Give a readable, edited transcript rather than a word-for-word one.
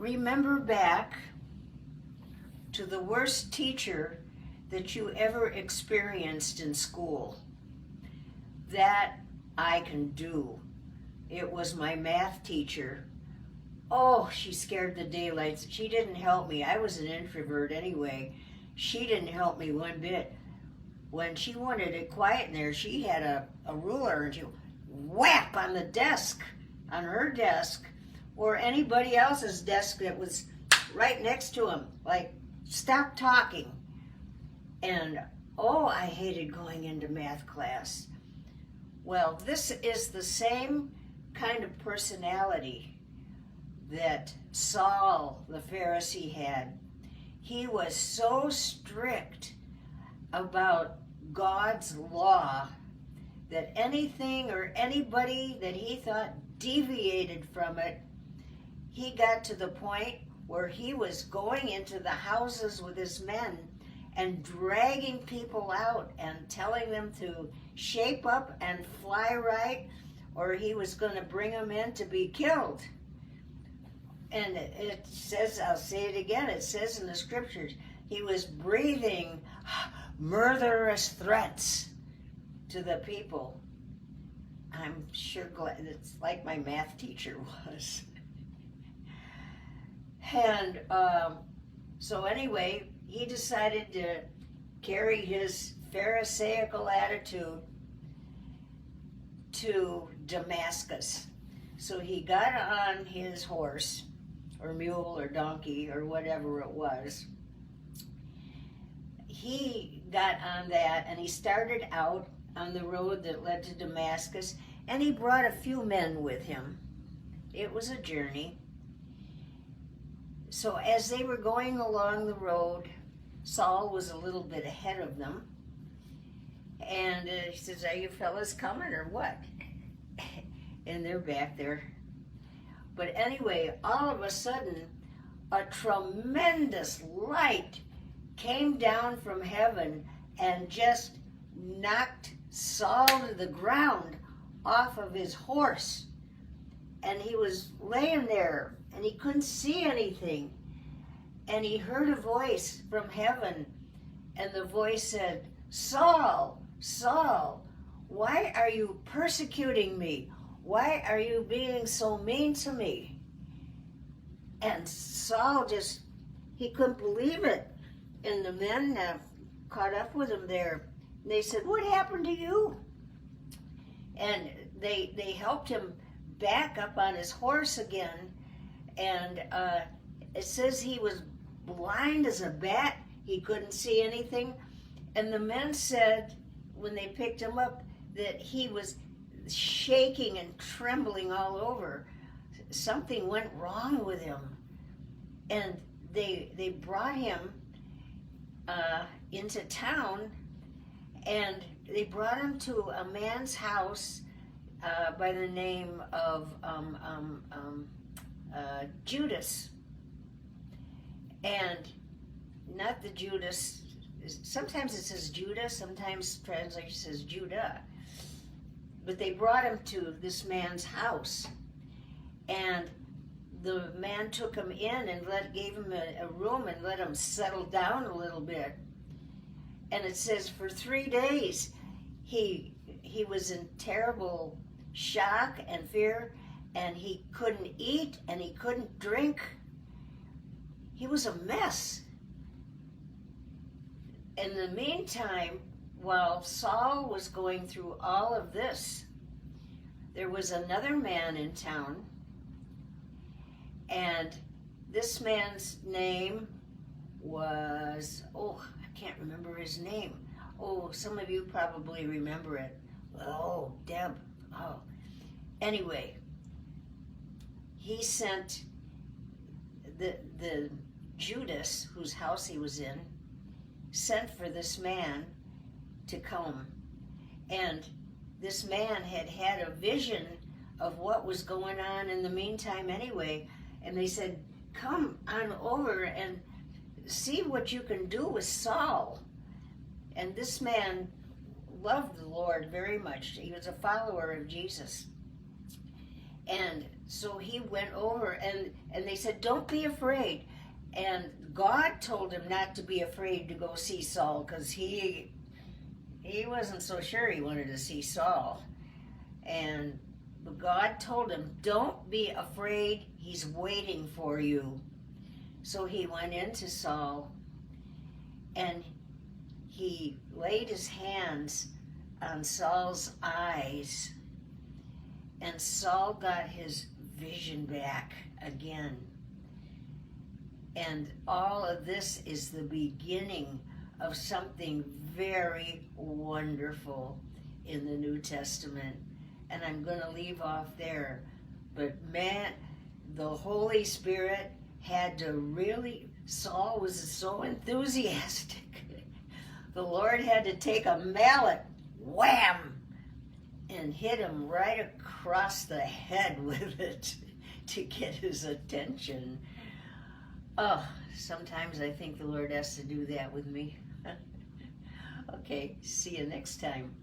remember back to the worst teacher that you ever experienced in school. That I can do. It was my math teacher. Oh, she scared the daylights. She didn't help me. I was an introvert anyway. She didn't help me one bit. When she wanted it quiet in there, she had a ruler and she whap on the desk, on her desk, or anybody else's desk that was right next to him. Like, stop talking. And, oh, I hated going into math class. Well, this is the same kind of personality that Saul, the Pharisee, had. He was so strict about God's law that anything or anybody that he thought deviated from it, he got to the point where he was going into the houses with his men and dragging people out and telling them to shape up and fly right, or he was going to bring them in to be killed. And it says, I'll say it again, it says in the scriptures, he was breathing murderous threats to the people. I'm sure glad it's like my math teacher was. And so anyway, he decided to carry his Pharisaical attitude to Damascus. So he got on his horse, or mule, or donkey, or whatever it was. He got on that, and he started out on the road that led to Damascus, and he brought a few men with him. It was a journey. So as they were going along the road, Saul was a little bit ahead of them. And he says, are you fellas coming or what? And they're back there. But anyway, all of a sudden, a tremendous light came down from heaven and just knocked Saul to the ground off of his horse. And he was laying there and he couldn't see anything. And he heard a voice from heaven, and the voice said, Saul, Saul, why are you persecuting me? Why are you being so mean to me? And Saul he couldn't believe it. And the men caught up with him there. And they said, what happened to you? And they helped him back up on his horse again. And it says he was blind as a bat. He couldn't see anything. And the men said, when they picked him up, that he was shaking and trembling all over. Something went wrong with him. And they brought him into town, and they brought him to a man's house by the name of Judas. And not the Judas, sometimes it says Judah, sometimes translation says Judah. But they brought him to this man's house, and the man took him in and gave him a room and let him settle down a little bit. And it says for 3 days he was in terrible shock and fear, and he couldn't eat and he couldn't drink. He was a mess. In the meantime, while Saul was going through all of this, there was another man in town, and this man's name was, I can't remember his name. Some of you probably remember it. Deb. Anyway, he sent the Judas, whose house he was in, sent for this man to come. And this man had a vision of what was going on in the meantime anyway. And they said, come on over and see what you can do with Saul. And this man loved the Lord very much. He was a follower of Jesus. And so he went over, and they said, don't be afraid. And God told him not to be afraid to go see Saul, because he wasn't so sure he wanted to see Saul. And God told him, don't be afraid, he's waiting for you. So he went into Saul, and he laid his hands on Saul's eyes, and Saul got his vision back again. And all of this is the beginning of something very wonderful in the New Testament. And I'm going to leave off there. But man, the Holy Spirit had to really, Saul was so enthusiastic. The Lord had to take a mallet, wham, and hit him right across the head with it to get his attention. Oh, sometimes I think the Lord has to do that with me. Okay, see you next time.